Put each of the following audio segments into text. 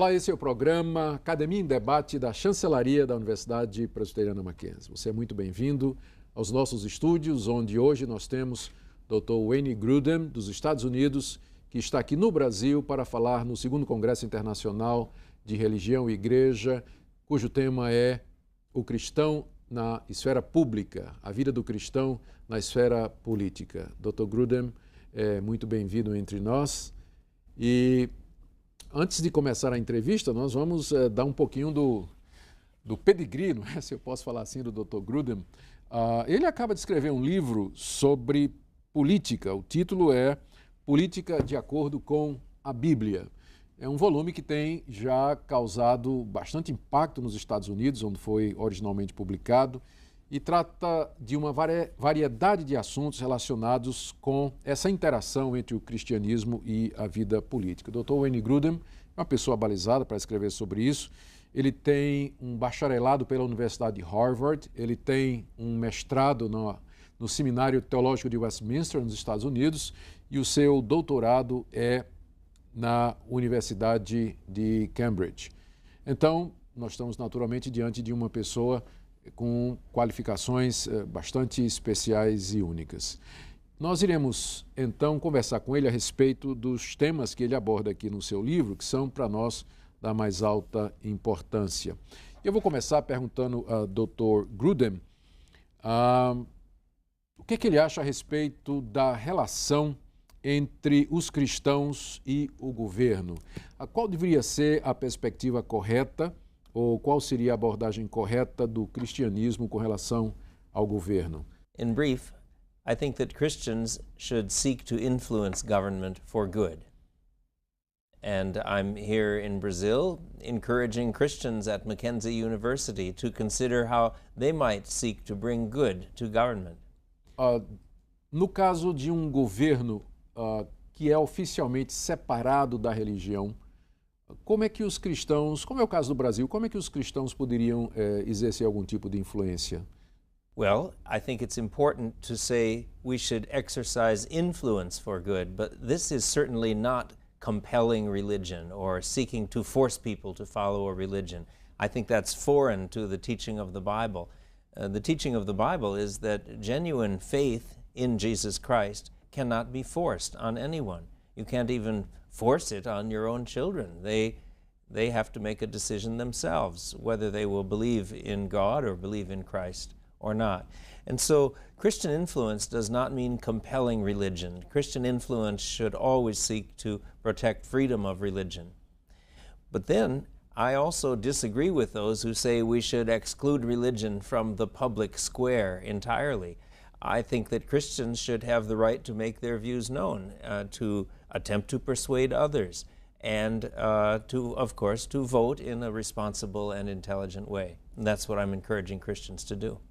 Olá, esse é o programa Academia em Debate da Chancelaria da Universidade Presbiteriana Mackenzie. Você é muito bem-vindo aos nossos estúdios, onde hoje nós temos Dr. Wayne Grudem, dos Estados Unidos, que está aqui no Brasil para falar no 2º Congresso Internacional de Religião e Igreja, cujo tema é o cristão na esfera pública, a vida do cristão na esfera política. Dr. Grudem é muito bem-vindo entre nós e antes de começar a entrevista, nós vamos dar um pouquinho do pedigree, não é? Se eu posso falar assim, do Dr. Grudem. Ele acaba de escrever um livro sobre política. O título é Política de Acordo com a Bíblia. É um volume que tem já causado bastante impacto nos Estados Unidos, onde foi originalmente publicado, e trata de uma variedade de assuntos relacionados com essa interação entre o cristianismo e a vida política. O Dr. Wayne Grudem é uma pessoa balizada para escrever sobre isso. Ele tem um bacharelado pela Universidade de Harvard, ele tem um mestrado no Seminário Teológico de Westminster, nos Estados Unidos, e o seu doutorado é na Universidade de Cambridge. Então, nós estamos naturalmente diante de uma pessoa com qualificações bastante especiais e únicas. Nós iremos, então, conversar com ele a respeito dos temas que ele aborda aqui no seu livro, que são, para nós, da mais alta importância. Eu vou começar perguntando ao Dr. Grudem o que ele acha a respeito da relação entre os cristãos e o governo. Qual deveria ser a perspectiva correta ou qual seria a abordagem correta do cristianismo com relação ao governo? In brief, I think that Christians should seek to influence government for good. And I'm here in Brazil encouraging Christians at Mackenzie University to consider how they might seek to bring good to government. No caso de um governo que é oficialmente separado da religião, como é que os cristãos, como é o caso do Brasil, como é que os cristãos poderiam exercer algum tipo de influência? Well, I think it's important to say we should exercise influence for good, but this is certainly not compelling religion or seeking to force people to follow a religion. I think that's foreign to the teaching of the Bible. The teaching of the Bible is that genuine faith in Jesus Christ cannot be forced on anyone. You can't even force it on your own children. They have to make a decision themselves whether they will believe in God or believe in Christ or not. And so Christian influence does not mean compelling religion. Christian influence should always seek to protect freedom of religion. But then I also disagree with those who say we should exclude religion from the public square entirely. I think that Christians should have the right to make their views known, to attempt to persuade others, and of course, to vote in a responsible and intelligent way. And that's what I'm encouraging Christians to do.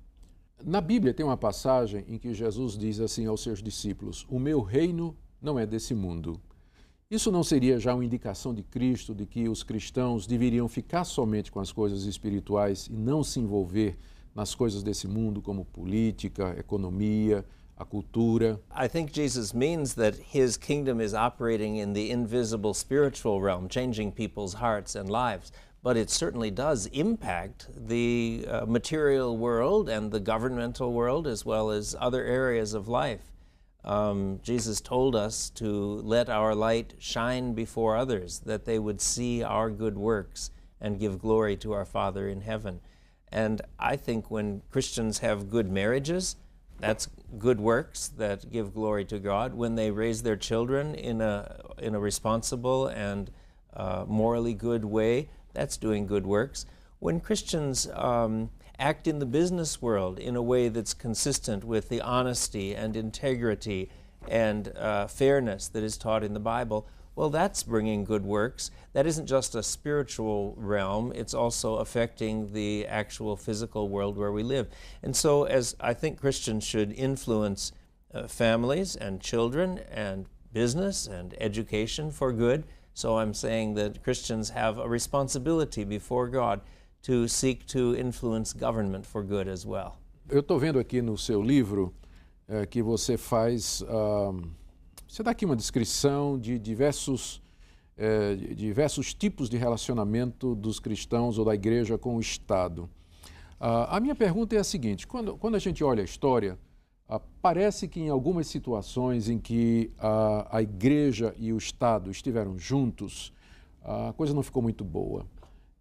Na Bíblia tem uma passagem em que Jesus diz assim aos seus discípulos: "O meu reino não é desse mundo." Isso não seria já uma indicação de Cristo de que os cristãos deveriam ficar somente com as coisas espirituais e não se envolver nas coisas desse mundo, como política, economia, a cultura? I think Jesus means that his kingdom is operating in the invisible spiritual realm, changing people's hearts and lives. But it certainly does impact the material world and the governmental world as well as other areas of life. Jesus told us to let our light shine before others, that they would see our good works and give glory to our Father in heaven. And I think when Christians have good marriages, that's good works that give glory to God. When they raise their children in a responsible and morally good way, that's doing good works. When Christians act in the business world in a way that's consistent with the honesty and integrity and fairness that is taught in the Bible, well, that's bringing good works. That isn't just a spiritual realm, it's also affecting the actual physical world where we live. And so as I think Christians should influence families and children and business and education for good, so I'm saying that Christians have a responsibility before God to seek to influence government for good as well. Eu estou vendo aqui no seu livro que você faz... Você dá aqui uma descrição de diversos de diversos tipos de relacionamento dos cristãos ou da igreja com o Estado. A minha pergunta é a seguinte: quando a gente olha a história, parece que em algumas situações em que a igreja e o Estado estiveram juntos, a coisa não ficou muito boa.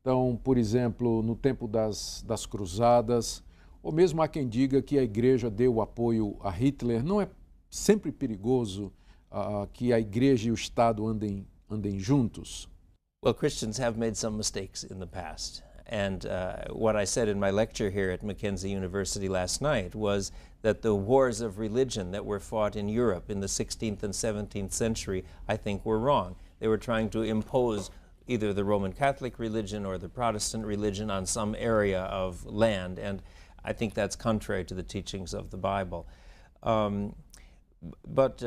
Então, por exemplo, no tempo das cruzadas, ou mesmo há quem diga que a igreja deu apoio a Hitler, não é sempre perigoso que a igreja e o Estado andem juntos? Well, Christians have made some mistakes in the past. And what I said in my lecture here at Mackenzie University last night was that the wars of religion that were fought in Europe in the 16th and 17th century, I think, were wrong. They were trying to impose either the Roman Catholic religion or the Protestant religion on some area of land, and I think that's contrary to the teachings of the Bible. But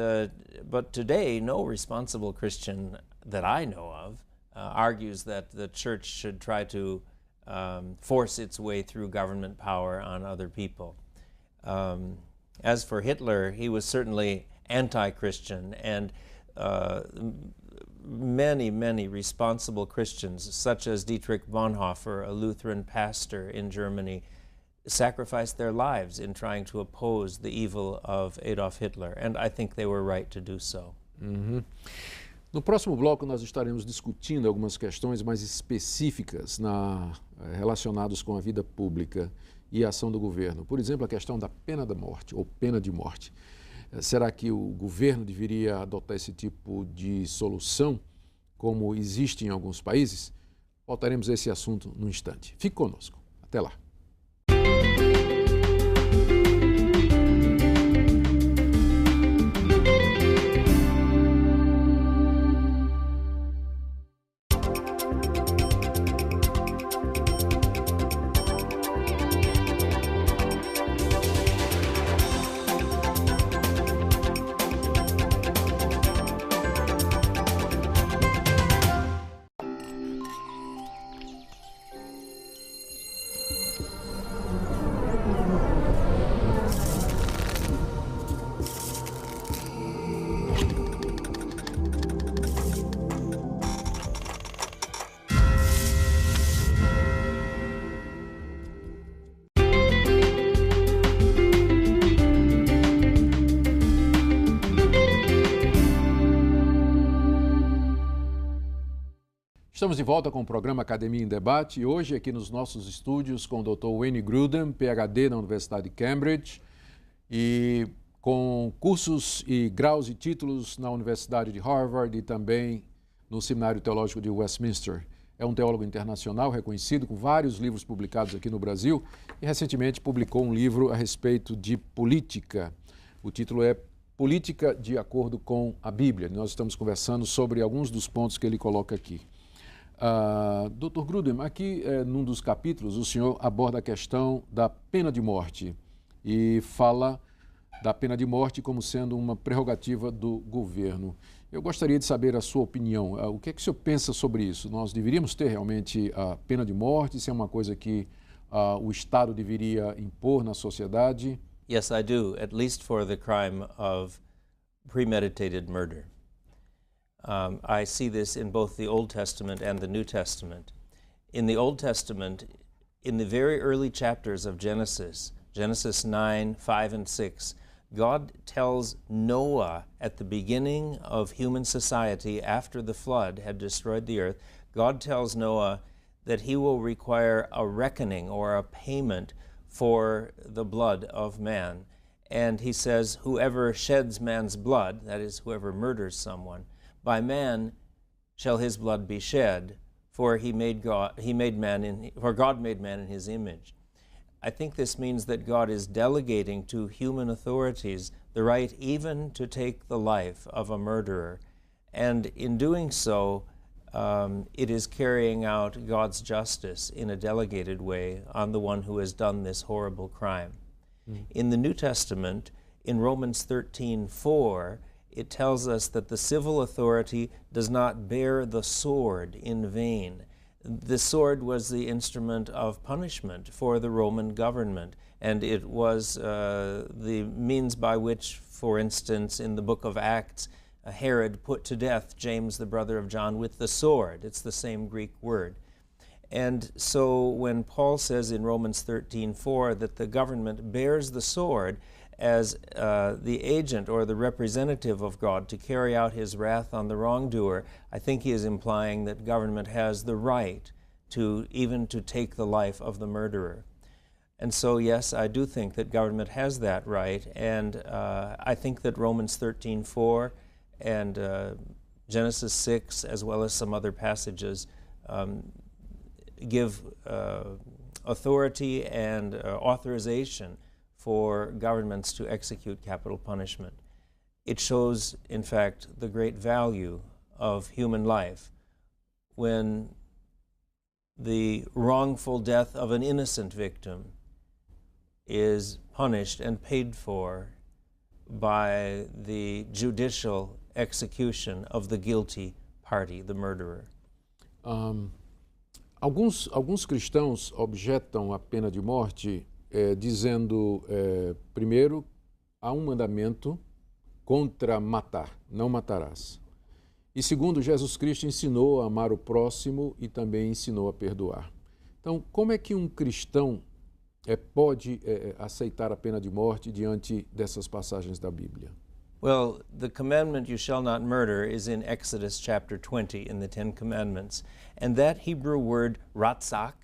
today, no responsible Christian that I know of argues that the church should try to force its way through government power on other people. As for Hitler, he was certainly anti-Christian, and many responsible Christians, such as Dietrich Bonhoeffer, a Lutheran pastor in Germany, sacrificed their lives in trying to oppose the evil of Adolf Hitler, and I think they were right to do so. Uhum. No próximo bloco, nós estaremos discutindo algumas questões mais específicas relacionadas com a vida pública e a ação do governo. Por exemplo, a questão da pena da morte ou pena de morte. Será que o governo deveria adotar esse tipo de solução, como existe em alguns países? Voltaremos a esse assunto num instante. Fique conosco. Até lá. Estamos de volta com o programa Academia em Debate e hoje aqui nos nossos estúdios com o Dr. Wayne Grudem, PhD na Universidade de Cambridge e com cursos e graus e títulos na Universidade de Harvard e também no Seminário Teológico de Westminster. É um teólogo internacional reconhecido com vários livros publicados aqui no Brasil e recentemente publicou um livro a respeito de política. O título é Política de Acordo com a Bíblia. Nós estamos conversando sobre alguns dos pontos que ele coloca aqui. Dr. Grudem, aqui num dos capítulos o senhor aborda a questão da pena de morte e fala da pena de morte como sendo uma prerrogativa do governo. Eu gostaria de saber a sua opinião. O que é que o senhor pensa sobre isso? Nós deveríamos ter realmente a pena de morte? Se é uma coisa que o Estado deveria impor na sociedade? Yes, I do, at least for the crime of premeditated murder. I see this in both the Old Testament and the New Testament. In the Old Testament, in the very early chapters of Genesis, Genesis 9, 5, and 6, God tells Noah at the beginning of human society after the flood had destroyed the earth, God tells Noah that he will require a reckoning or a payment for the blood of man. And he says, whoever sheds man's blood, that is, whoever murders someone, by man shall his blood be shed, for God made man in his image. I think this means that God is delegating to human authorities the right even to take the life of a murderer. And in doing so, it is carrying out God's justice in a delegated way on the one who has done this horrible crime. In the New Testament, in Romans 13:4, it tells us that the civil authority does not bear the sword in vain. The sword was the instrument of punishment for the Roman government, and it was the means by which, for instance, in the book of Acts, Herod put to death James, the brother of John, with the sword. It's the same Greek word. And so when Paul says in Romans 13:4 that the government bears the sword as the agent or the representative of God to carry out his wrath on the wrongdoer, I think he is implying that government has the right to even to take the life of the murderer. And so, yes, I do think that government has that right, and I think that Romans 13:4 and Genesis 6, as well as some other passages, give authority and authorization for governments to execute capital punishment. It shows, in fact, the great value of human life when the wrongful death of an innocent victim is punished and paid for by the judicial execution of the guilty party, the murderer. Alguns cristãos objetam a pena de morte dizendo, primeiro, há um mandamento contra matar, não matarás. E segundo, Jesus Cristo ensinou a amar o próximo e também ensinou a perdoar. Então, como é que um cristão pode aceitar a pena de morte diante dessas passagens da Bíblia? Well, the commandment, you shall not murder, is in Exodus chapter 20 in the Ten Commandments. And that Hebrew word, ratzak,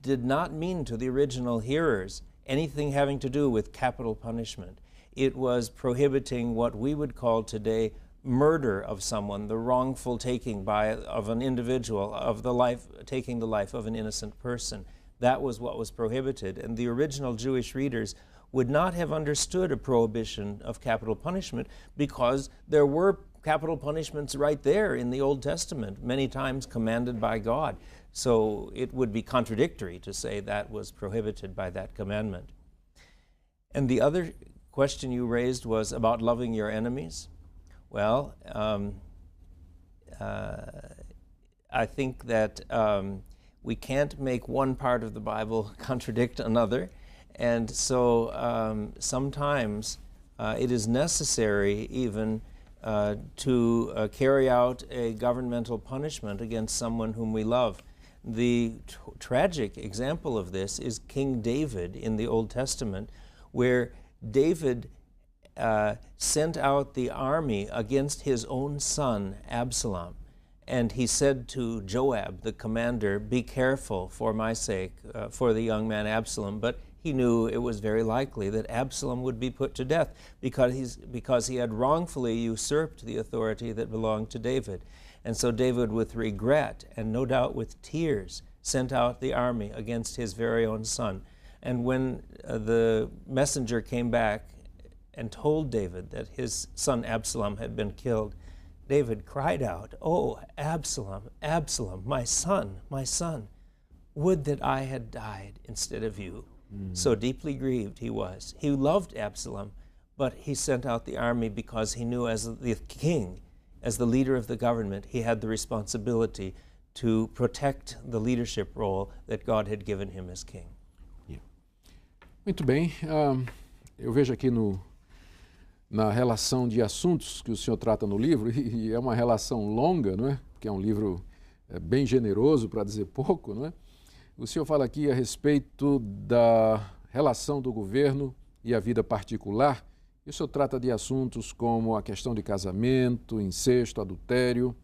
did not mean to the original hearers anything having to do with capital punishment. It was prohibiting what we would call today murder of someone, the wrongful taking of an individual, taking the life of an innocent person. That was what was prohibited. And the original Jewish readers would not have understood a prohibition of capital punishment because there were capital punishments right there in the Old Testament, many times commanded by God. So it would be contradictory to say that was prohibited by that commandment. And the other question you raised was about loving your enemies. Well, I think that we can't make one part of the Bible contradict another. And so sometimes it is necessary even to carry out a governmental punishment against someone whom we love. The tragic example of this is King David in the Old Testament, where David sent out the army against his own son, Absalom. And he said to Joab, the commander, "Be careful for my sake, for the young man Absalom." But he knew it was very likely that Absalom would be put to death because he had wrongfully usurped the authority that belonged to David. And so David, with regret and no doubt with tears, sent out the army against his very own son. And when the messenger came back and told David that his son Absalom had been killed, David cried out, "Oh, Absalom, Absalom, my son, would that I had died instead of you." So deeply grieved he was. He loved Absalom, but he sent out the army because he knew as the king, as the leader of the government, he had the responsibility to protect the leadership role that God had given him as king. Yeah. Muito bem. Eu vejo aqui na relação de assuntos que o senhor trata no livro, e é uma relação longa, não é? Porque é um livro bem generoso, para dizer pouco, não é? O senhor fala aqui a respeito da relação do governo e a vida particular. E o senhor trata de assuntos como a questão de casamento, incesto, adultério,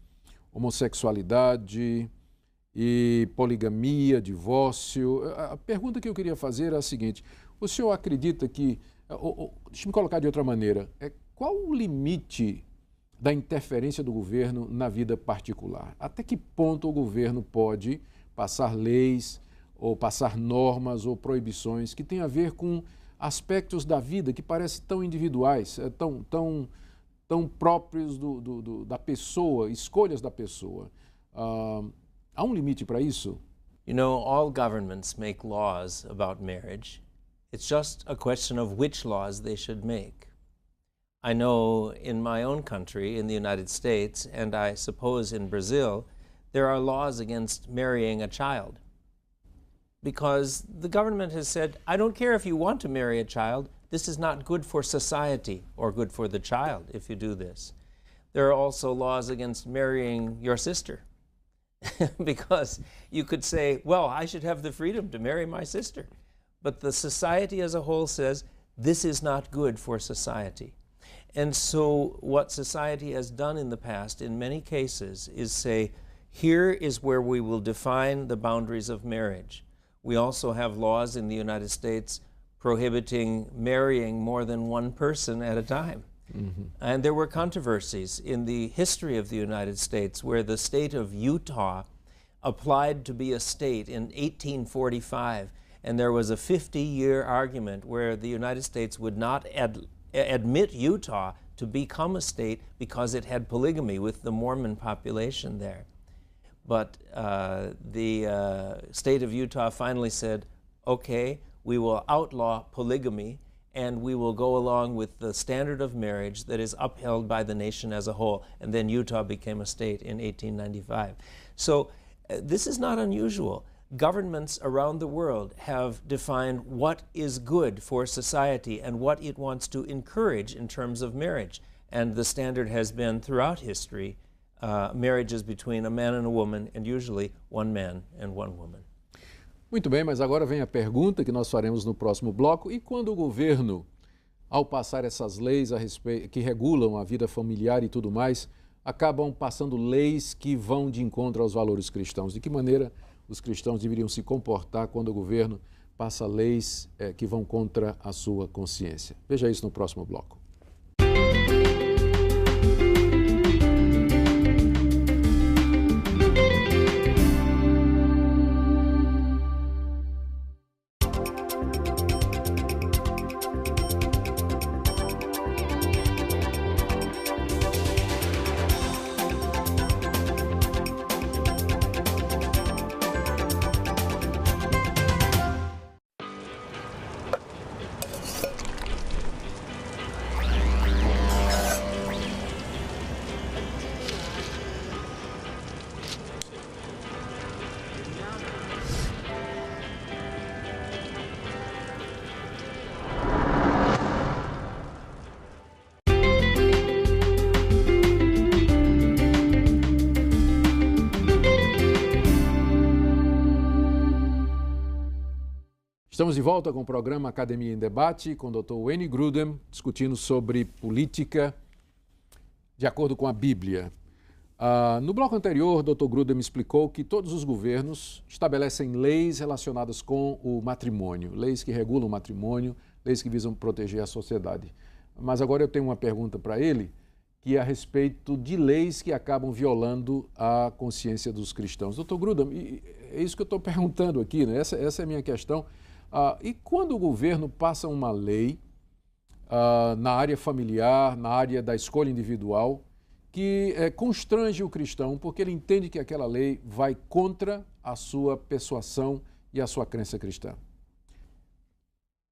homossexualidade e poligamia, divórcio. A pergunta que eu queria fazer é a seguinte: o senhor acredita que, deixa-me colocar de outra maneira, qual o limite da interferência do governo na vida particular? Até que ponto o governo pode passar leis ou passar normas ou proibições que têm a ver com aspectos da vida que parecem tão individuais, tão próprios da pessoa, escolhas da pessoa? Há um limite para isso? You know, all governments make laws about marriage. It's just a question of which laws they should make. I know in my own country, in the United States, and I suppose in Brazil, there are laws against marrying a child. Because the government has said, I don't care if you want to marry a child, this is not good for society or good for the child if you do this. There are also laws against marrying your sister. Because you could say, well, I should have the freedom to marry my sister. But the society as a whole says, this is not good for society. And so what society has done in the past, in many cases, is say, here is where we will define the boundaries of marriage. We also have laws in the United States prohibiting marrying more than one person at a time. Mm-hmm. And there were controversies in the history of the United States where the state of Utah applied to be a state in 1845, and there was a 50-year argument where the United States would not admit Utah to become a state because it had polygamy with the Mormon population there. But the state of Utah finally said, okay, we will outlaw polygamy, and we will go along with the standard of marriage that is upheld by the nation as a whole. And then Utah became a state in 1895. So this is not unusual. Governments around the world have defined what is good for society and what it wants to encourage in terms of marriage. And the standard has been throughout history, marriages between a man and a woman, and usually one man and one woman. Muito bem, mas agora vem a pergunta que nós faremos no próximo bloco. E quando o governo, ao passar essas leis a respeito, que regulam a vida familiar e tudo mais, acabam passando leis que vão de encontro aos valores cristãos? De que maneira os cristãos deveriam se comportar quando o governo passa leis que vão contra a sua consciência? Veja isso no próximo bloco. Estamos de volta com o programa Academia em Debate, com o Dr. Wayne Grudem, discutindo sobre política de acordo com a Bíblia. No bloco anterior, o Dr. Grudem explicou que todos os governos estabelecem leis relacionadas com o matrimônio, leis que regulam o matrimônio, leis que visam proteger a sociedade. Mas agora eu tenho uma pergunta para ele, que é a respeito de leis que acabam violando a consciência dos cristãos. Dr. Grudem, é isso que eu estou perguntando aqui, né? Essa é a minha questão. E quando o governo passa uma lei na área familiar, na área da escolha individual, que constrange o cristão, porque ele entende que aquela lei vai contra a sua persuasão e a sua crença cristã?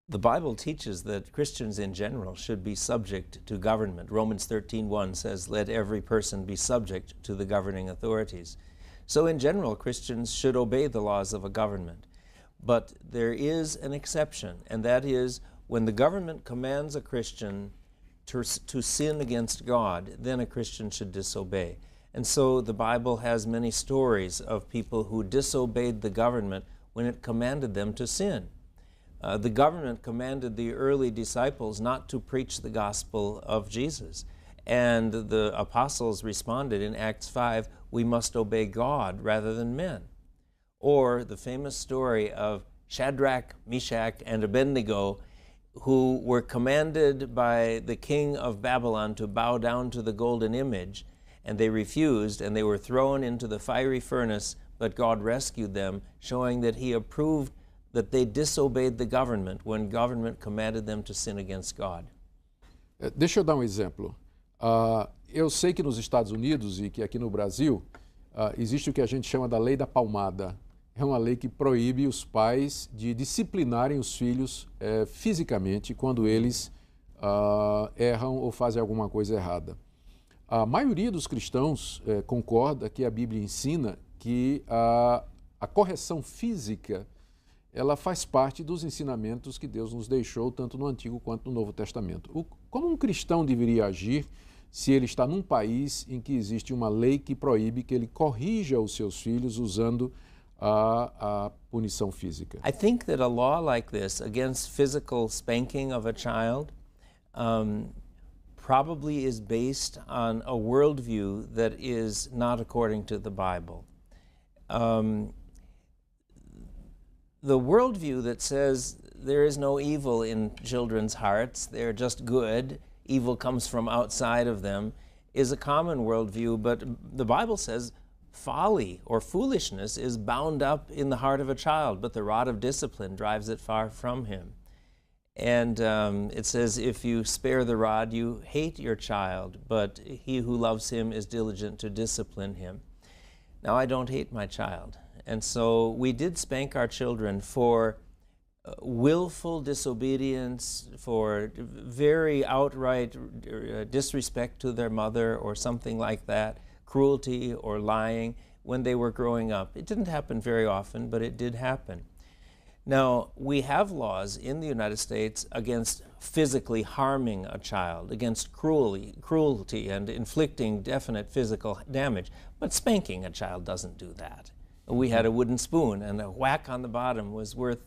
The Bible teaches that Christians in general should be subject to government. Romans 13:1 says, let every person be subject to the governing authorities. So in general, Christians should obey the laws of a government. But there is an exception, and that is when the government commands a Christian to sin against God, then a Christian should disobey. And so the Bible has many stories of people who disobeyed the government when it commanded them to sin. The government commanded the early disciples not to preach the gospel of Jesus. And the apostles responded in Acts 5, we must obey God rather than men. Or the famous story of Shadrach, Meshach, and Abednego, who were commanded by the king of Babylon to bow down to the golden image, and they refused, and they were thrown into the fiery furnace, but God rescued them, showing that He approved that they disobeyed the government when government commanded them to sin against God. Deixa eu dar um exemplo. Eu sei que nos Estados Unidos e que aqui no Brasil existe o que a gente chama da lei da palmada. É uma lei que proíbe os pais de disciplinarem os filhos fisicamente quando eles erram ou fazem alguma coisa errada. A maioria dos cristãos concorda que a Bíblia ensina que a correção física ela faz parte dos ensinamentos que Deus nos deixou tanto no Antigo quanto no Novo Testamento. Como um cristão deveria agir se ele está num país em que existe uma lei que proíbe que ele corrija os seus filhos usando a punição física. I think that a law like this against physical spanking of a child probably is based on a worldview that is not according to the Bible. The worldview that says there is no evil in children's hearts, they're just good, evil comes from outside of them, is a common worldview, but the Bible says folly or foolishness is bound up in the heart of a child, but the rod of discipline drives it far from him. And it says, if you spare the rod, you hate your child, but he who loves him is diligent to discipline him. Now, I don't hate my child. And so we did spank our children for willful disobedience, for very outright disrespect to their mother or something like that, cruelty or lying when they were growing up. It didn't happen very often, but it did happen. Now, we have laws in the United States against physically harming a child, against cruelty and inflicting definite physical damage, but spanking a child doesn't do that. We had a wooden spoon, and a whack on the bottom was worth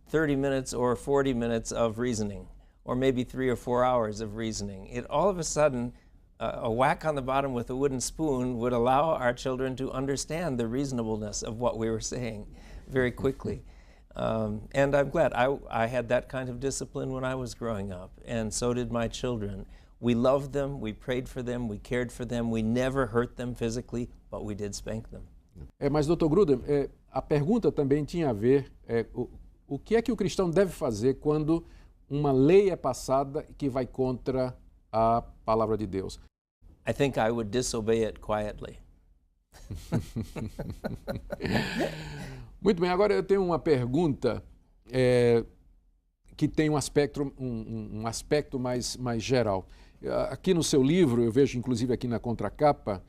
30 minutes or 40 minutes of reasoning, or maybe 3 or 4 hours of reasoning. It all of a sudden, a whack on the bottom with a wooden spoon would allow our children to understand the reasonableness of what we were saying very quickly. And I'm glad I had that kind of discipline when I was growing up, and so did my children. We loved them, we prayed for them, we cared for them, we never hurt them physically, but we did spank them. Mas, Dr. Grudem, a pergunta também tinha a ver o que é que o cristão deve fazer quando uma lei é passada que vai contra a palavra de Deus. I think I would disobey it quietly. Muito bem, agora eu tenho uma pergunta que tem um aspecto mais geral. Aqui no seu livro, eu vejo inclusive aqui na contracapa,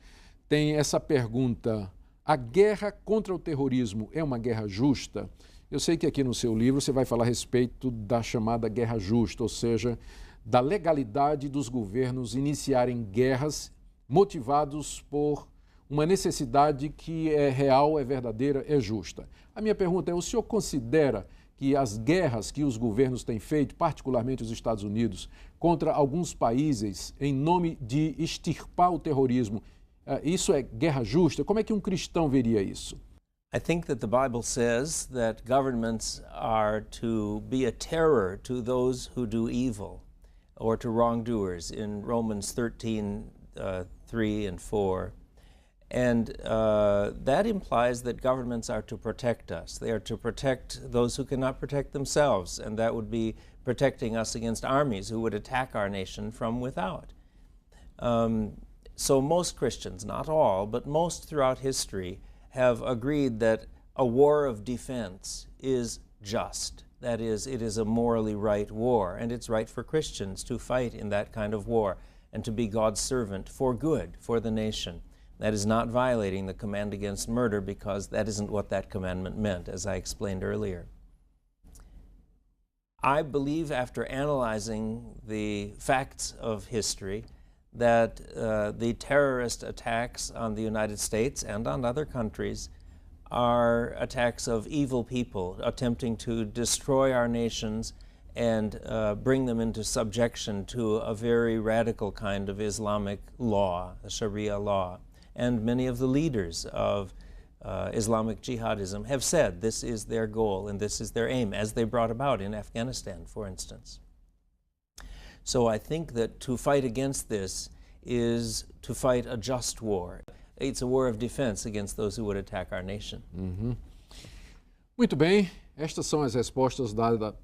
tem essa pergunta: a guerra contra o terrorismo é uma guerra justa? Eu sei que aqui no seu livro você vai falar a respeito da chamada guerra justa, ou seja, da legalidade dos governos iniciarem guerras motivados por uma necessidade que é real, é verdadeira, é justa. A minha pergunta é: o senhor considera que as guerras que os governos têm feito, particularmente os Estados Unidos, contra alguns países em nome de extirpar o terrorismo, isso é guerra justa? Como é que um cristão veria isso? I think that the Bible says that governments are to be a terror to those who do evil or to wrongdoers in Romans 13, 3 and 4. And that implies that governments are to protect us. They are to protect those who cannot protect themselves, and that would be protecting us against armies who would attack our nation from without. So most Christians, not all, but most throughout history, have agreed that a war of defense is just. That is, it is a morally right war, and it's right for Christians to fight in that kind of war and to be God's servant for good, for the nation. That is not violating the command against murder, because that isn't what that commandment meant, as I explained earlier. I believe, after analyzing the facts of history, that the terrorist attacks on the United States and on other countries are attacks of evil people attempting to destroy our nations and bring them into subjection to a very radical kind of Islamic law, the Sharia law. And many of the leaders of Islamic jihadism have said this is their goal and this is their aim, as they brought about in Afghanistan, for instance. So I think that to fight against this is to fight a just war. It's a war of defense against those who would attack our nation. Muito bem, estas são as respostas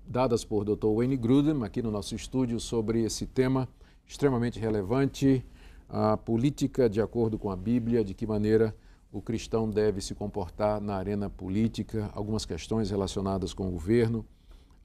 dadas por Dr. Wayne Grudem aqui no nosso estúdio sobre esse tema extremamente relevante, a política de acordo com a Bíblia, de que maneira o cristão deve se comportar na arena política, algumas questões relacionadas com o governo,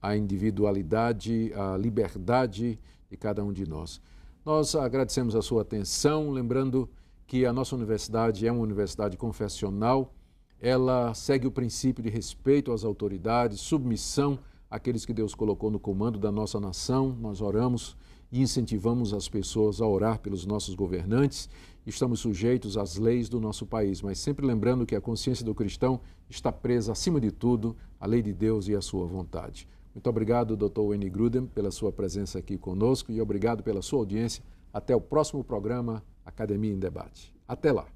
a individualidade, a liberdade de cada um de nós. Nós agradecemos a sua atenção, lembrando que a nossa universidade é uma universidade confessional, ela segue o princípio de respeito às autoridades, submissão àqueles que Deus colocou no comando da nossa nação. Nós oramos e incentivamos as pessoas a orar pelos nossos governantes. Estamos sujeitos às leis do nosso país, mas sempre lembrando que a consciência do cristão está presa, acima de tudo, à lei de Deus e à sua vontade. Muito obrigado, Dr. Wayne Grudem, pela sua presença aqui conosco e obrigado pela sua audiência. Até o próximo programa Academia em Debate. Até lá!